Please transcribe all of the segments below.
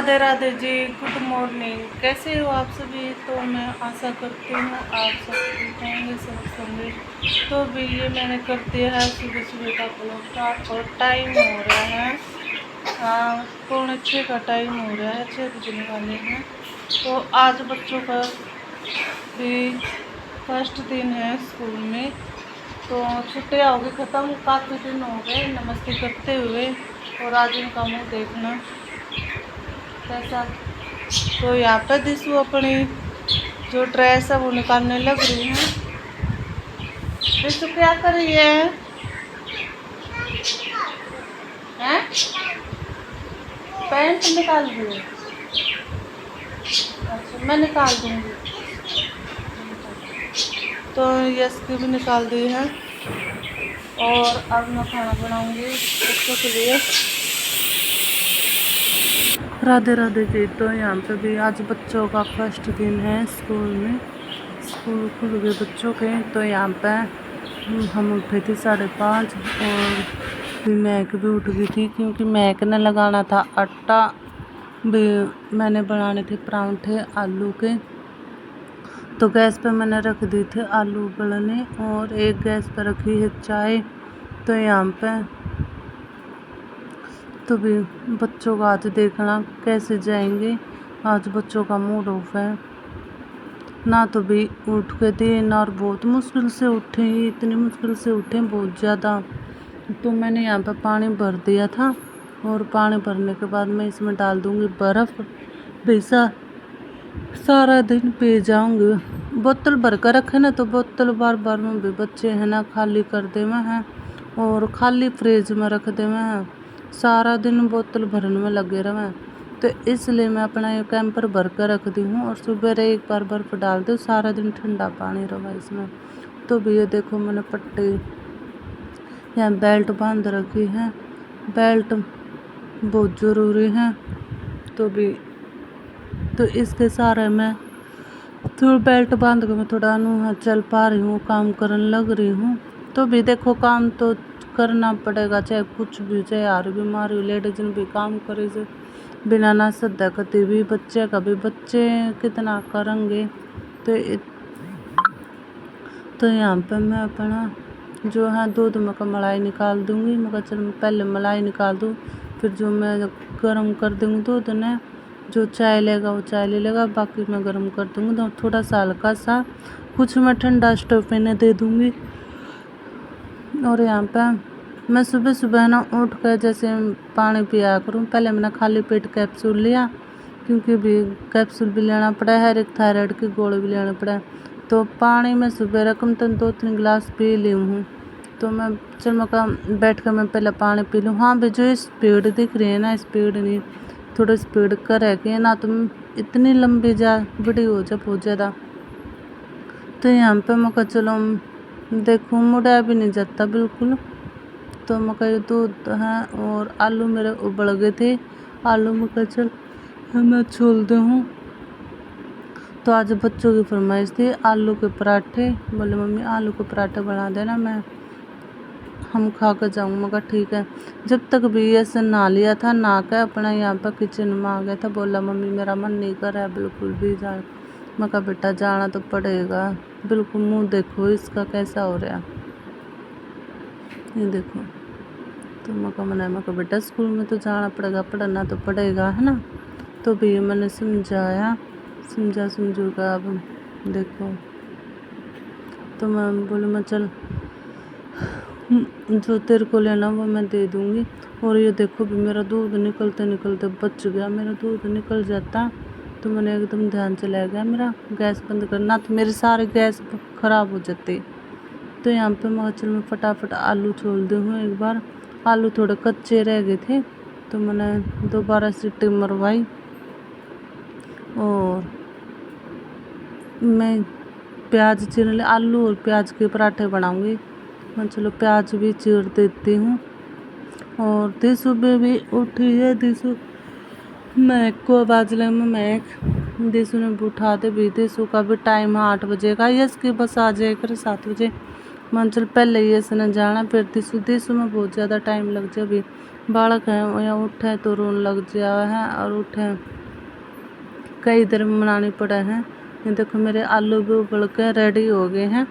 Radhe Radhe ji, good morning. कैसे हो आप सभी? तो मैं आशा करती हूँ आप सब ठीक होंगे, सब होंगे। तो भी ये मैंने कर दिया है सुबह सुबह का ब्लॉग स्टार्ट और टाइम हो रहा है 5:45 का टाइम हो रहा है, 6 बजने वाले हैं। तो आज बच्चों का भी फर्स्ट दिन है स्कूल में, तो छुट्टियाँ हो गई ख़त्म, काफ़ी दिन हो गए नमस्ते करते हुए। और आज इनका मुँह देखना कैसा। तो यहाँ पर दिशु अपनी जो ड्रेस है वो निकालने लग रही है। दिशु क्या कर रही है? हैं? पैंट निकाल रही है? अच्छा, मैं निकाल दूंगी। तो यश की भी निकाल दी है और अब मैं खाना बनाऊंगी बच्चों के लिए। राधे राधे जी। तो यहाँ पे भी आज बच्चों का फर्स्ट दिन है स्कूल में, स्कूल खुल गए बच्चों के। तो यहाँ पे हम उठे थे 5:30 और फिर मैक भी उठ गई थी क्योंकि मैक ने लगाना था आटा भी। मैंने बनाने थे परांठे आलू के, तो गैस पे मैंने रख दी थे आलू उबलने और एक गैस पे रखी है चाय। तो यहाँ पे तो भी बच्चों का आज देखना कैसे जाएंगे। आज बच्चों का मूड ऑफ है ना, तो भी उठ के दिन और बहुत मुश्किल से उठे, इतनी मुश्किल से उठे बहुत ज़्यादा। तो मैंने यहाँ पे पानी भर दिया था और पानी भरने के बाद मैं इसमें डाल दूँगी बर्फ़। बेसा सारा दिन पी जाऊँगी। बोतल भर कर रखे ना, तो बोतल बार बार में भी बच्चे हैं ना खाली कर दे में हैं और खाली फ्रिज में रख दे में हैं, सारा दिन बोतल भरने में लगे रहे। तो इसलिए मैं अपना ये कैंपर भर कर रख दी हूँ और सुबह एक बार बर्फ़ डाल दूँ, सारा दिन ठंडा पानी रहा इसमें। तो भी ये देखो मैंने पट्टी यहाँ बेल्ट बांध रखी है, बेल्ट बहुत ज़रूरी है। तो भी तो इसके सहारे मैं थोड़ा बेल्ट बांध कर मैं थोड़ा नूह चल पा रही हूँ, काम करने लग रही हूँ। तो भी देखो काम तो करना पड़ेगा, चाहे कुछ भी, चाहे यार बीमारी हो, लेडीज भी काम करे से बिना ना सदा कती भी बच्चे का भी बच्चे कितना करेंगे। तो यहाँ पे मैं अपना जो है दूध में का मलाई निकाल दूँगी। मैं चल पहले मलाई निकाल दूँ, फिर जो मैं गर्म कर दूँगी दूध ने, जो चाय लेगा वो चाय ले लेगा, बाकी मैं गर्म कर दूँगी। तो थोड़ा सा हल्का सा कुछ मैं ठंडा स्टोव पे ने दे दूँगी। और यहाँ पे मैं सुबह सुबह ना उठ कर जैसे पानी पिया करूँ। पहले मैंने खाली पेट कैप्सूल लिया क्योंकि भी कैप्सूल भी लेना पड़ा है, एक थायराइड की गोली भी लेना पड़ा है। तो पानी में सुबह रकम तो 2-3 गिलास पी ली हूँ। तो मैं चल मैं बैठ कर मैं पहले पानी पी लूँ। हाँ भी जो स्पीड दिख रही है ना, स्पीड नहीं, थोड़ा स्पीड करेगी ना, तो इतनी लंबी बड़ी हो जाए बहुत ज़्यादा। तो यहाँ पे मैं चलो देखूँ मुड़ा भी नहीं जाता बिल्कुल। तो मैं दूध है और आलू मेरे उबल गए थे, आलू मैं चल मैं छोल दे हूँ। तो आज बच्चों की फरमाइश थी आलू के पराठे, बोले मम्मी आलू के पराठे बना देना, हम खा कर जाऊँ। मैं कहा ठीक है। जब तक भी ऐसे नहा लिया था, नहा कर अपना यहाँ पर किचन में आ गया था, बोला मम्मी मेरा मन नहीं कर रहा है बिल्कुल भी जाए। मैं कहा बेटा जाना तो पड़ेगा, बिल्कुल मुँह देखो इसका कैसा हो रहा, ये देखो। तो मैं कहा बेटा स्कूल में तो जाना पड़ेगा, पढ़ना तो पड़ेगा है ना। तो भी मैंने समझू का अब देखो। तो मैं बोली मैं चल जो तेरे को लेना वो मैं दे दूँगी। और ये देखो भी मेरा दूध निकलते निकलते बच गया, मेरा दूध निकल जाता तो मैंने एकदम ध्यान चला गया मेरा गैस बंद करना, तो मेरी सारी गैस ख़राब हो जाती। तो यहाँ पे मैं चल मैं फटाफट आलू छोल दी हूँ एक बार। आलू थोड़े कच्चे रह गए थे तो मैंने दोबारा सीटी मरवाई और मैं प्याज चीर ले, आलू और प्याज के पराठे बनाऊँगी। मैं चलो प्याज भी चीर देती हूँ। और दिशु भी उठी है, दिशु मैक को आवाज़ ले में मैक दिशु ने भी उठा दे भी। दिशु का भी टाइम है 8 बजे का, यस की बस आ जाए कर 7 बजे। मंजिल पहले ही इसने जाना, फिर दिसू में बहुत ज़्यादा टाइम लग जाए। अभी बालक है या उठे तो रोने लग जाए है, और उठे कई देर में बनानी पड़े हैं। ये देखो मेरे आलू भी उबल के रेडी हो गए हैं।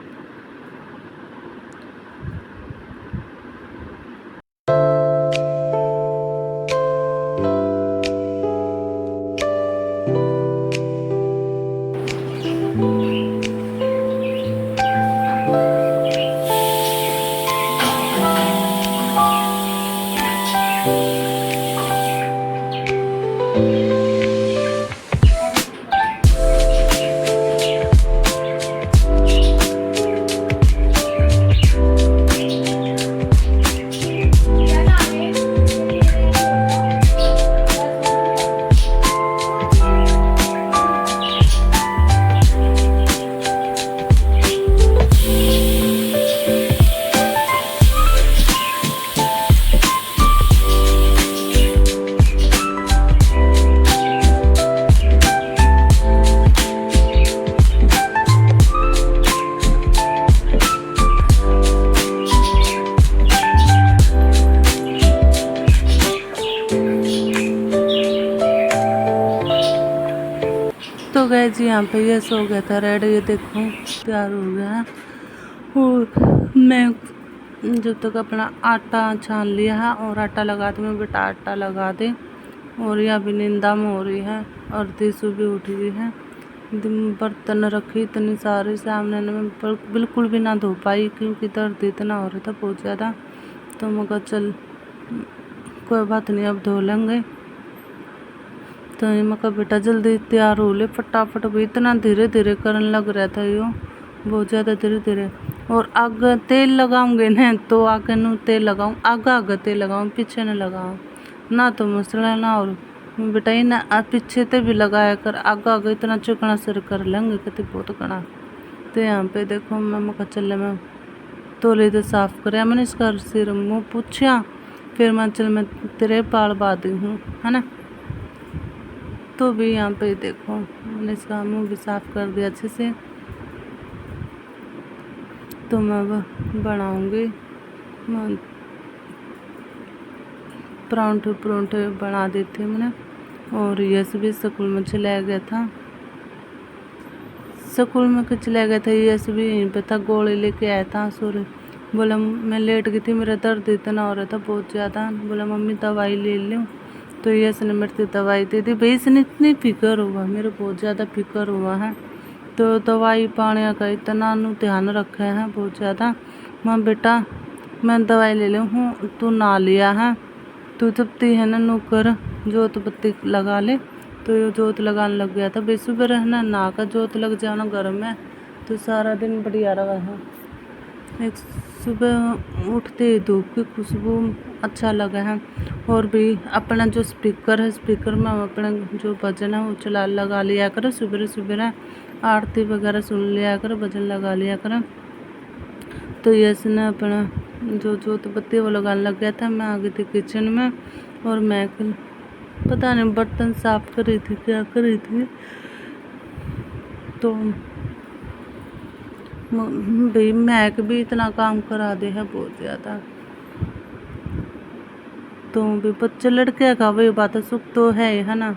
तो गए जी यहाँ पे ये सो गया था रेड, ये देखो तैयार हो गया है। और मैं जब तक अपना आटा छान लिया है और आटा लगा दे, मैं बेटा आटा लगा दे। और यह भी नींदा में हो रही है और दिसू भी उठ गई है। बर्तन रखी इतनी सारी सामने में, बिल्कुल भी ना धो पाई क्योंकि दर्द इतना हो रहा था बहुत ज़्यादा। तो मगर चल कोई बात नहीं, अब धो लेंगे। तो मैं बेटा जल्दी तैयार हो ले फटाफट। भी इतना धीरे धीरे करने लग रहा था यो, बहुत ज़्यादा धीरे धीरे। और आगे तेल लगाऊंगे ना तो आगे नू तेल लगाऊँ, आगे तेल लगाऊँ, पीछे न लगाऊँ ना तो मसला ना। और बेटा ही ना पीछे ते भी लगाया कर, आगे इतना चिकना सिर कर लेंगे कति बहुत कड़ा। तो यहाँ पे देखो मैं चल मैं तोले तो साफ कर मैंने इसका सिर मुँह पूछा, फिर मैं चल मैं तेरे बाल बांधी हूँ है ना। तो भी यहाँ पे देखो मैंने इसका मुँह भी साफ कर दिया अच्छे से। तो मैं बनाऊँगी परांठे बना देती हूँ मैंने। और यश भी स्कूल में चला गया था, स्कूल में चला गया था। यश भी यहीं पे था, गोली लेके आया था। सॉरी बोला मैं लेट गई थी, मेरा दर्द इतना हो रहा था बहुत ज़्यादा। बोला मम्मी दवाई ले लूँ, तो यश ने मेरे से दवाई दे दी। भाई इसने इतनी फिक्र हुआ, मेरे बहुत ज़्यादा फिक्र हुआ है। तो दवाई पाने का इतना ध्यान रखा है बहुत ज़्यादा। माँ बेटा मैं दवाई ले लूँ हूँ, तू ना लिया है, तू जब ती है ना नूकर जोत बत्ती लगा ले। तो ये जोत लगाने लग गया था। बेसुबह रहना ना का जोत लग जाना घर में तो सारा दिन बढ़िया रहा है। एक सुबह उठते ही धूप की खुशबू अच्छा लगा है। और भी अपना जो स्पीकर है, स्पीकर में अपना जो भजन है वो चला लगा लिया करो। सुबह सुबह आरती वगैरह सुन लिया करो, भजन लगा लिया करो। तो यश ने अपना जो जोत बत्ती वो लगाने लग गया था। मैं आ गई थी किचन में और मैं पता नहीं बर्तन साफ कर रही थी क्या कर रही थी। तो भाई मैक भी इतना काम करा दे है बहुत ज़्यादा। तो भी बच्चे लड़कियाँ का वही बात है, सुख तो है ना,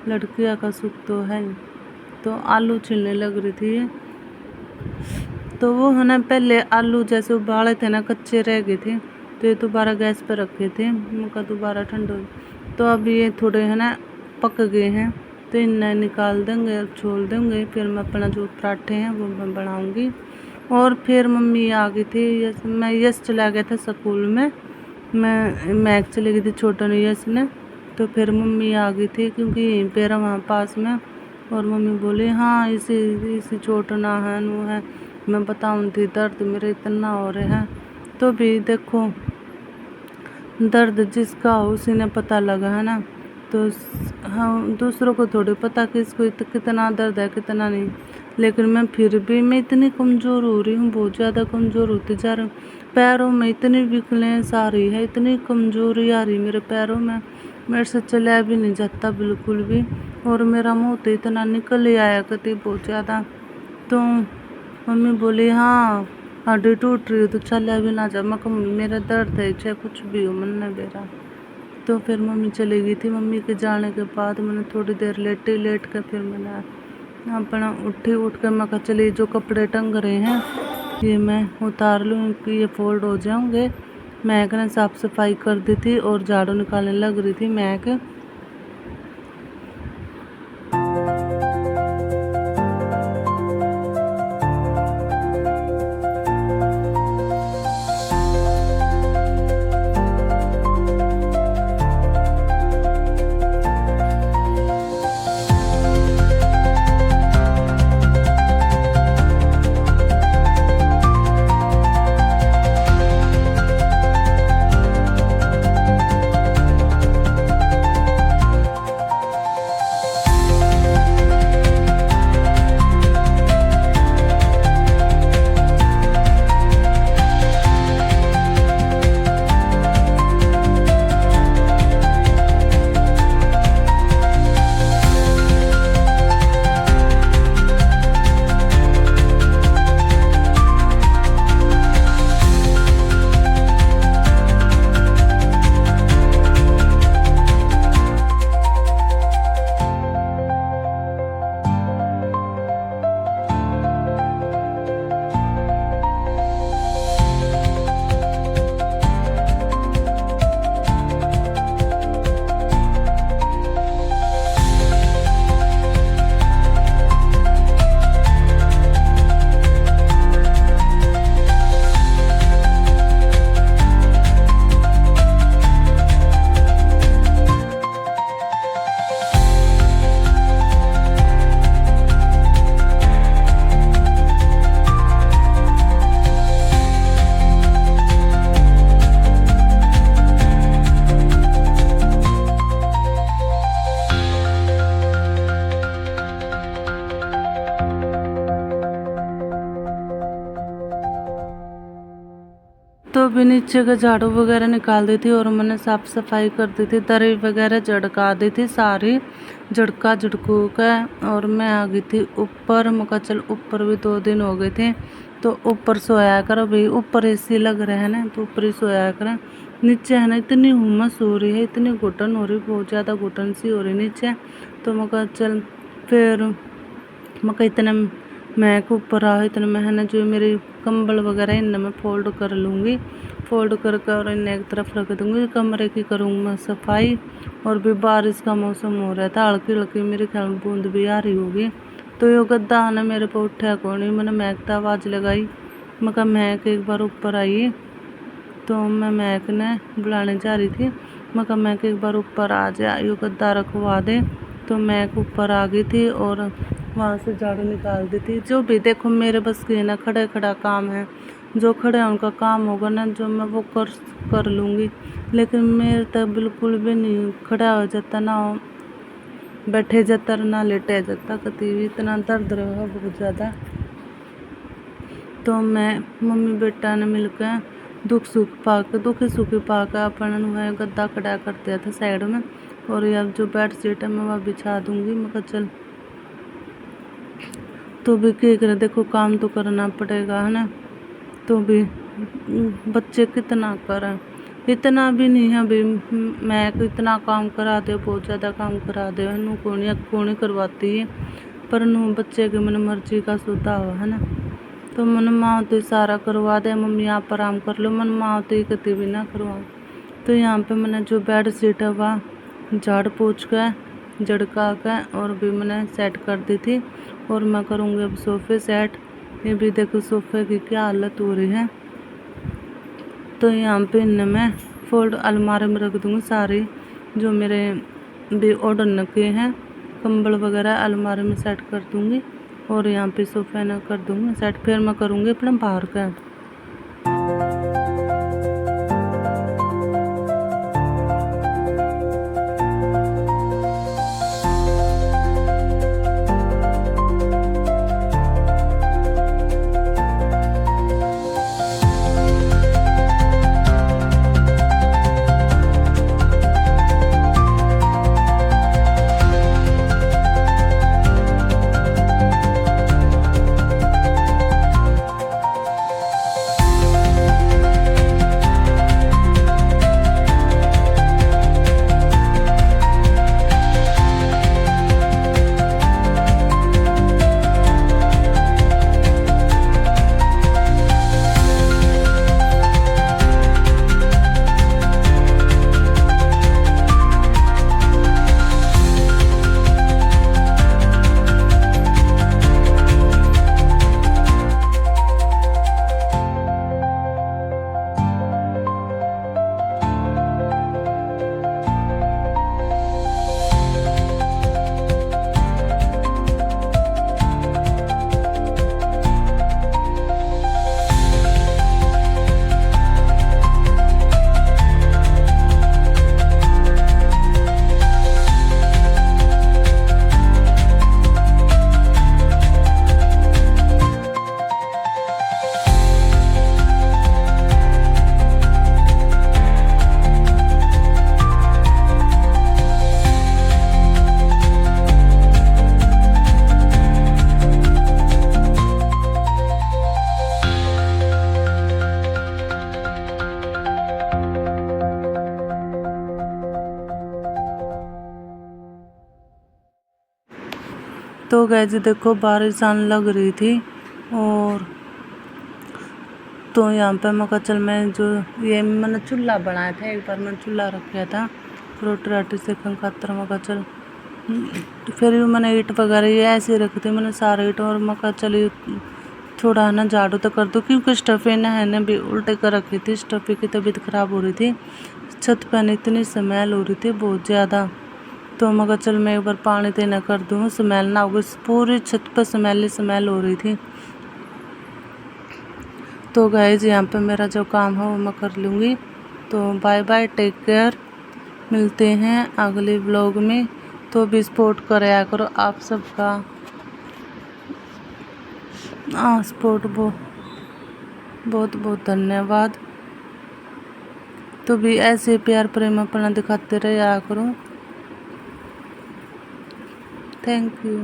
लड़कियाँ का सुख तो है। तो आलू छिलने लग रही थी। तो वो है ना पहले आलू जैसे उबाले थे ना कच्चे रह गए थे, तो ये दोबारा गैस पर रखे थे, उनका दोबारा ठंडा। तो अब ये थोड़े है ना पक गए हैं, तो इन्हें निकाल देंगे और छोड़ देंगे। फिर मैं अपना जो पराठे हैं वो मैं बनाऊँगी। और फिर मम्मी आ गई थी, मैं यश चला गया था स्कूल में, मैं मैक चली गई थी छोटा यश ने। तो फिर मम्मी आ गई थी क्योंकि यहीं पर वहाँ पास में। और मम्मी बोली हाँ इसी चोट ना है नू है, मैं बताऊँ थी दर्द मेरे इतना हो रहा है। तो भी देखो दर्द जिसका हो उसी ने पता लगा है ना। तो हाँ दूसरों को थोड़ी पता कि इसको कितना दर्द है कितना नहीं। लेकिन मैं फिर भी मैं इतनी कमज़ोर हो रही हूँ, बहुत ज़्यादा कमज़ोर होती जा रही हूँ। पैरों में इतनी वीकनेस आ रही है, इतनी कमज़ोरी आ रही मेरे पैरों में, मेरे से चला भी नहीं जाता बिल्कुल भी। और मेरा मुँह तो इतना निकल ही आया करती बहुत ज़्यादा। तो मम्मी बोली हाँ हड्डी टूट रही हो तो चला भी ना जा। मैं कहा मम्मी मेरा दर्द है, चाहे कुछ भी हो मन ना बेरा। तो फिर मम्मी चली गई थी। मम्मी के जाने के बाद मैंने थोड़ी देर लेट कर फिर मैंने अपना उठ कर मैं कहा चलिए जो कपड़े टंग रहे हैं ये मैं उतार लूँ कि ये फोल्ड हो जाऊँगे। मैं ना साफ़ सफाई कर दी थी और झाड़ू निकालने लग रही थी मैं तो भी नीचे का झाड़ू वगैरह निकाल दी थी और मैंने साफ़ सफाई कर दी थी। दरी वगैरह झड़का दी थी सारी झड़का झड़कू का। और मैं आ गई थी ऊपर। मैं चल ऊपर भी 2 दिन हो गए थे तो ऊपर सोया कर। भाई ऊपर एसी लग रहा है ना तो ऊपर ही सोया कर। नीचे है ना इतनी हुमस हो रही है, इतनी घुटन हो रही, बहुत ज़्यादा घुटन सी हो रही नीचे। तो मैं चल फिर मैं इतने मैं के ऊपर आ इतने में है ना जो मेरी कंबल वगैरह इन्हें मैं फोल्ड कर लूँगी। फोल्ड कर और इन्हें एक तरफ रख दूँगी। कमरे की करूँगी मैं सफाई। और भी बारिश का मौसम हो रहा था, हल्की हल्की मेरे ख्याल में बूंद भी आ रही होगी। तो ये गद्दा ने मेरे पे उठा कौन नहीं। मैंने महक आवाज़ लगाई। मैं कहा महक एक बार ऊपर आई। तो मैं महक ने बुलाने जा रही थी। मैं कहा महक एक बार ऊपर आ जा, ये गद्दा रखवा दे। तो महक ऊपर आ गई थी और वहाँ से झाड़ू निकाल दी थी। जो भी देखो मेरे बस की ना खड़ा काम है। जो खड़े हैं उनका काम होगा ना जो मैं वो कर लूँगी। लेकिन मेरे तक बिल्कुल भी नहीं खड़ा हो जाता, ना बैठे जाता ना लेटे जाता। कभी भी इतना दर्द रहेगा बहुत ज़्यादा। तो मैं मम्मी बेटा ने मिलकर दुखी सुखी पाकर अपना गद्दा खड़ा कर दिया था साइड में। और ये अब जो बेड शीट है मैं वह बिछा दूँगी। मैं कहा चल तो भी क्या करें, देखो काम तो करना पड़ेगा है ना। तो भी बच्चे कितना करें, इतना भी नहीं है भाई। मैं इतना काम करा दे, बहुत ज़्यादा काम करा दे। नू कौन करवाती है, पर नू बच्चे की मन मर्जी का सुधा हुआ है ना। तो मन माँ तो सारा करवा दे, मम्मी आप आराम कर लो। मन माँ तो कति भी ना करवा। तो यहाँ पे मैंने जो बेड शीट है वह झाड़ पोंछ कर झड़का कर और भी मैंने सेट कर दी थी। और मैं करूँगी अब सोफ़े सेट। ये भी देखो सोफ़े की क्या हालत हो रही है। तो यहाँ पे इन्हें मैं फोल्ड अलमारी में रख दूँगी सारी जो मेरे भी ऑर्डर के हैं कंबल वगैरह अलमारी में सेट कर दूँगी। और यहाँ पे सोफ़े ना कर दूँगी सेट। फिर मैं करूँगी अपना बाहर का। तो गाइस देखो बारिश आने लग रही थी और तो यहाँ पे मैं कहा चल मैं जो ये मैंने चूल्हा बनाया था, एक बार मैंने चूल्हा रखा था रोटी राटी सेकने खातर। मैं कहा चल फिर भी मैंने ईंट वगैरह ये ऐसे रखी थी मैंने सारे ईंट, और मैं कहा चल थोड़ा ना झाड़ू तो कर दूँ क्योंकि स्टफ़ी है ना भी उल्टे कर रखी थी। स्टफ़ी की तबीयत ख़राब हो रही थी, छत पर इतनी स्मेल हो रही थी बहुत ज़्यादा। तो मैं कहा चल मैं एक बार पानी देना कर दूँ, स्मेल ना होगी। पूरी छत पर स्मेल हो रही थी। तो गाइस यहाँ पे मेरा जो काम है वो मैं कर लूँगी। तो बाय बाय, टेक केयर, मिलते हैं अगले व्लॉग में। तो भी सपोर्ट कराया करो आप सबका, सपोर्ट बहुत बहुत धन्यवाद। तो भी ऐसे प्यार प्रेम अपना दिखाते रहा करो। Thank you.